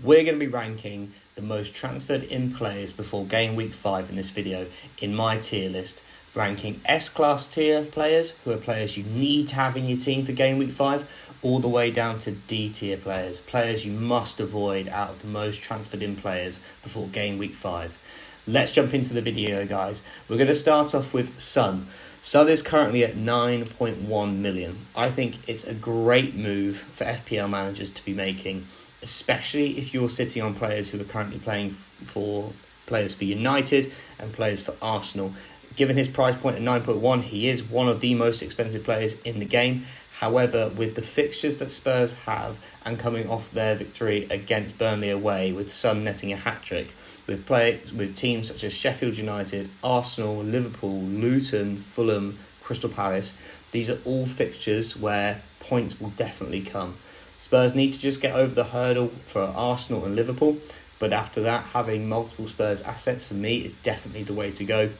We're going to be ranking the most transferred in players before game week 5 in this video in my tier list, ranking S-class tier players, who are players you need to have in your team for game week 5, all the way down to D tier players, players you must avoid out of the most transferred in players before game week 5. Let's jump into the video, guys. We're going to start off with Son. Son is currently at 9.1 million. I think it's a great move for FPL managers to be making, especially if you're sitting on players who are currently playing for players for United and players for Arsenal. Given his price point at 9.1, he is one of the most expensive players in the game. However, with the fixtures that Spurs have and coming off their victory against Burnley away, with Son netting a hat-trick, with teams such as Sheffield United, Arsenal, Liverpool, Luton, Fulham, Crystal Palace, these are all fixtures where points will definitely come. Spurs need to just get over the hurdle for Arsenal and Liverpool, but after that, having multiple Spurs assets for me is definitely the way to go.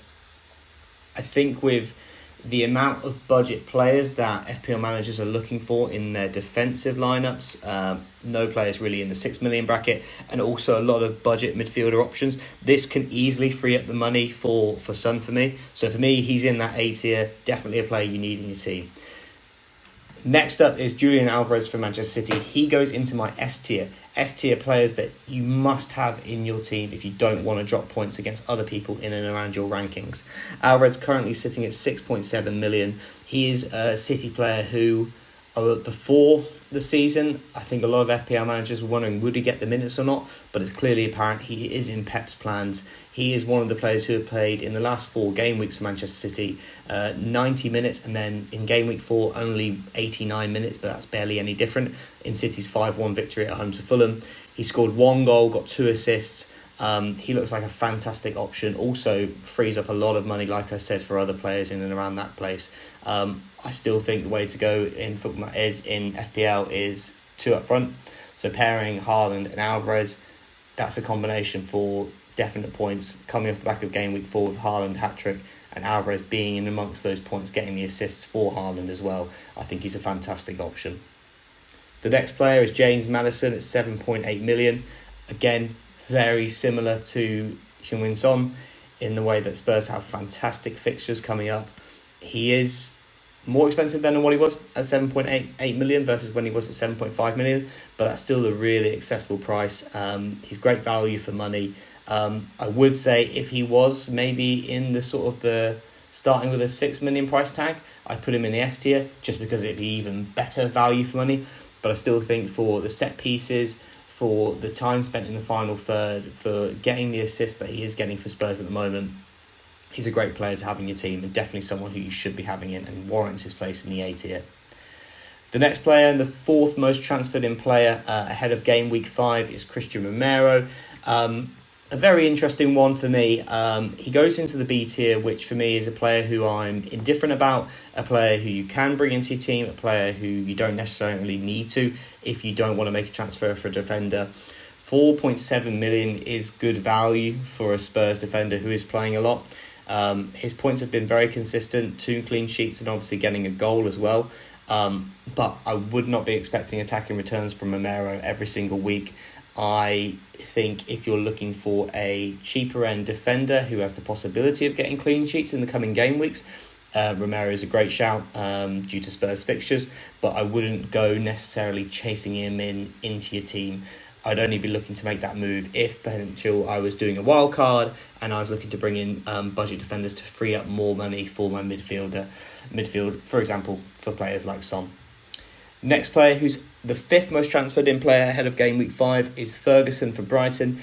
I think with the amount of budget players that FPL managers are looking for in their defensive lineups, no players really in the 6 million bracket, and also a lot of budget midfielder options, this can easily free up the money for Son for me. So for me, he's in that A tier, definitely a player you need in your team. Next up is Julian Alvarez from Manchester City. He goes into my S tier. S tier players that you must have in your team if you don't want to drop points against other people in and around your rankings. Alvarez currently sitting at 6.7 million. He is a City player who, before the season, I think a lot of FPL managers were wondering would he get the minutes or not, but it's clearly apparent he is in Pep's plans. He is one of the players who have played in the last 4 game weeks for Manchester City, 90 minutes, and then in game week 4 only 89 minutes, but that's barely any different. In City's 5-1 victory at home to Fulham, he scored 1 goal, got 2 assists. He looks like a fantastic option. Also frees up a lot of money, like I said, for other players in and around that place. I still think the way to go in football in FPL is 2 up front. So pairing Haaland and Alvarez, that's a combination for definite points coming off the back of game week 4 with Haaland hat-trick and Alvarez being in amongst those points, getting the assists for Haaland as well. I think he's a fantastic option. The next player is James Maddison at 7.8 million. Again, very similar to Heung-min Son in the way that Spurs have fantastic fixtures coming up. He is more expensive than what he was at 7.8 million versus when he was at 7.5 million, but that's still a really accessible price. He's great value for money. I would say if he was maybe in the sort of the starting with a 6 million price tag, I'd put him in the S tier just because it'd be even better value for money. But I still think for the set pieces, for the time spent in the final third, for getting the assists that he is getting for Spurs at the moment, he's a great player to have in your team and definitely someone who you should be having in and warrants his place in the A tier. The next player and the 4th most transferred in player ahead of game week 5 is Christian Romero. A very interesting one for me. He goes into the B tier, which for me is a player who I'm indifferent about, a player who you can bring into your team, a player who you don't necessarily need to if you don't want to make a transfer for a defender. 4.7 million is good value for a Spurs defender who is playing a lot. His points have been very consistent, 2 clean sheets and obviously getting a goal as well. But I would not be expecting attacking returns from Romero every single week. I think if you're looking for a cheaper end defender who has the possibility of getting clean sheets in the coming game weeks, Romero is a great shout due to Spurs fixtures, but I wouldn't go necessarily chasing him into your team. I'd only be looking to make that move if potential I was doing a wild card and I was looking to bring in budget defenders to free up more money for my midfield, for example, for players like Son. Next player, who's the 5th most transferred in player ahead of game week 5, is Ferguson for Brighton.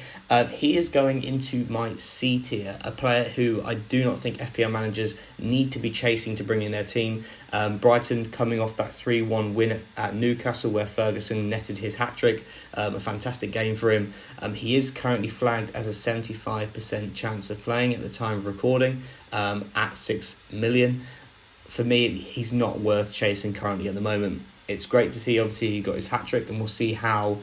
He is going into my C tier, a player who I do not think FPL managers need to be chasing to bring in their team. Brighton coming off that 3-1 win at Newcastle where Ferguson netted his hat-trick, a fantastic game for him. He is currently flagged as a 75% chance of playing at the time of recording at 6 million. For me, he's not worth chasing currently at the moment. It's great to see, obviously, he got his hat-trick, and we'll see how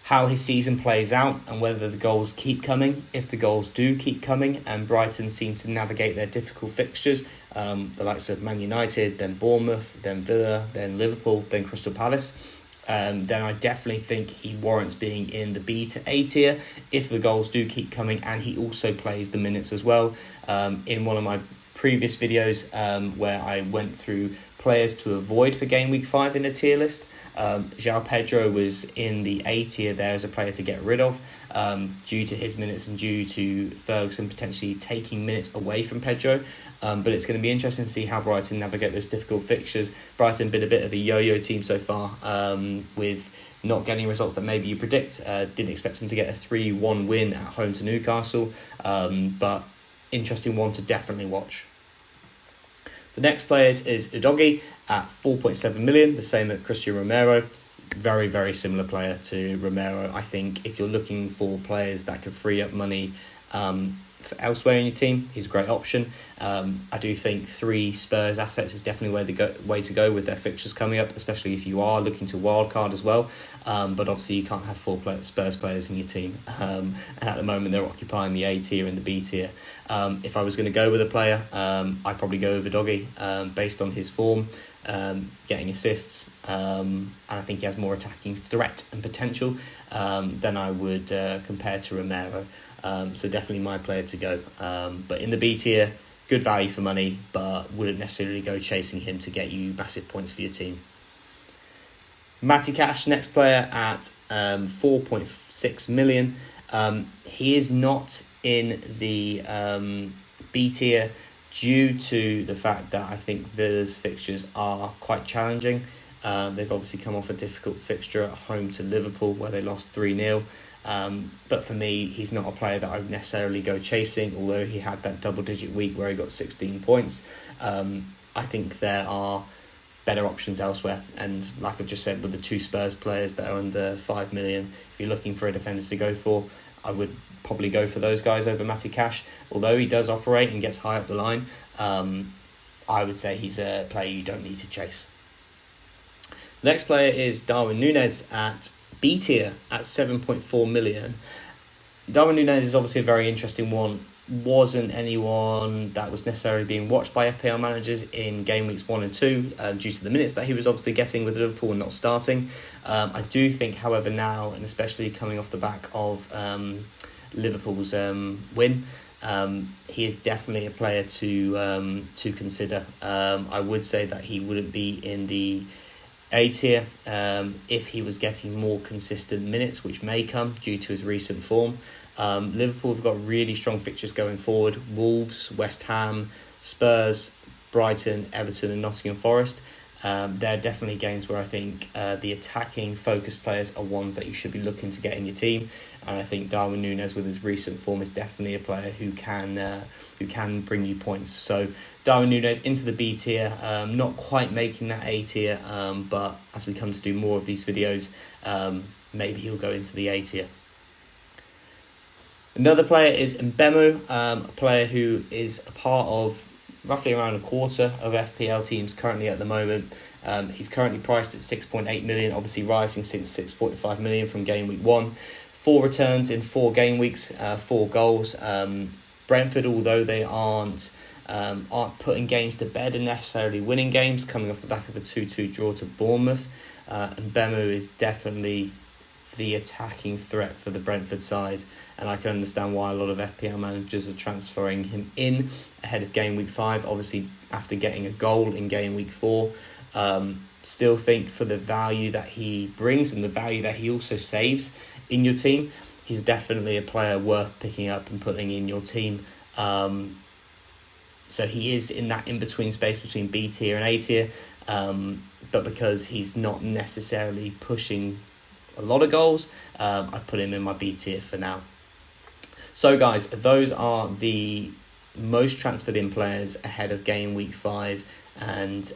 his season plays out and whether the goals keep coming. If the goals do keep coming and Brighton seem to navigate their difficult fixtures, the likes of Man United, then Bournemouth, then Villa, then Liverpool, then Crystal Palace, then I definitely think he warrants being in the B to A tier if the goals do keep coming, and he also plays the minutes as well. In one of my previous videos where I went through players to avoid for Game Week 5 in a tier list, João Pedro was in the A tier there as a player to get rid of due to his minutes and due to Ferguson potentially taking minutes away from Pedro. But it's going to be interesting to see how Brighton navigate those difficult fixtures. Brighton been a bit of a yo-yo team so far with not getting results that maybe you predict. Didn't expect them to get a 3-1 win at home to Newcastle, but interesting one to definitely watch. The next player is Udogie at 4.7 million, the same at Christian Romero. Very, very similar player to Romero. I think if you're looking for players that could free up money for elsewhere in your team, he's a great option. I do think 3 Spurs assets is definitely way to go with their fixtures coming up, especially if you are looking to wildcard as well. But obviously you can't have 4 Spurs players in your team. And at the moment they're occupying the A tier and the B tier. If I was going to go with a player, I'd probably go with Udogie based on his form, getting assists, and I think he has more attacking threat and potential than I would compare to Romero. So definitely my player to go. But in the B tier, good value for money, but wouldn't necessarily go chasing him to get you massive points for your team. Matty Cash, next player at 4.6 million. He is not in the B tier due to the fact that I think Villa's fixtures are quite challenging. They've obviously come off a difficult fixture at home to Liverpool where they lost 3-0. But for me, he's not a player that I would necessarily go chasing, although he had that double-digit week where he got 16 points. I think there are better options elsewhere, and like I've just said, with the 2 Spurs players that are under 5 million, if you're looking for a defender to go for, I would probably go for those guys over Matty Cash. Although he does operate and gets high up the line, I would say he's a player you don't need to chase. The next player is Darwin Nunez at B tier at 7.4 million. Darwin Nunez is obviously a very interesting one. Wasn't anyone that was necessarily being watched by FPL managers in game weeks 1 and 2 due to the minutes that he was obviously getting with Liverpool and not starting. I do think, however, now, and especially coming off the back of Liverpool's win, he is definitely a player to consider. I would say that he wouldn't be in the A tier if he was getting more consistent minutes, which may come due to his recent form. Liverpool have got really strong fixtures going forward. Wolves, West Ham, Spurs, Brighton, Everton and Nottingham Forest. They're definitely games where I think the attacking focused players are ones that you should be looking to get in your team. And I think Darwin Nunez with his recent form is definitely a player who can bring you points. So Darwin Nunez into the B tier, not quite making that A tier, but as we come to do more of these videos, maybe he'll go into the A tier. Another player is Mbeumo, a player who is a part of roughly around a quarter of FPL teams currently at the moment. He's currently priced at 6.8 million, obviously rising since 6.5 million from game week 1. 4 returns in 4 game weeks, 4 goals. Brentford, although they aren't putting games to bed and necessarily winning games, coming off the back of a 2-2 draw to Bournemouth, Mbeumo is definitely the attacking threat for the Brentford side, and I can understand why a lot of FPL managers are transferring him in ahead of game week 5, obviously after getting a goal in game week 4. Still think for the value that he brings and the value that he also saves in your team, he's definitely a player worth picking up and putting in your team. So he is in that in-between space between B tier and A tier, but because he's not necessarily pushing a lot of goals, I've put him in my B tier for now. So guys, those are the most transferred in players ahead of game week 5 and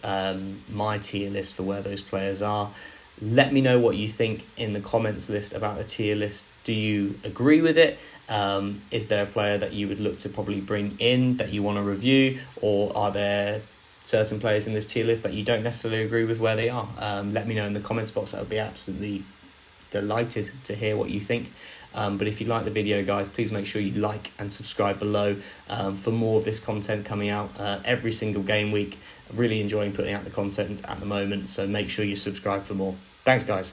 my tier list for where those players are. Let me know what you think in the comments list about the tier list. Do you agree with it? Is there a player that you would look to probably bring in that you want to review, or are there certain players in this tier list that you don't necessarily agree with where they are? Let me know in the comments box. I would be absolutely delighted to hear what you think. But if you like the video, guys, please make sure you like and subscribe below for more of this content coming out every single game week. I'm really enjoying putting out the content at the moment, so make sure you subscribe for more. Thanks, guys.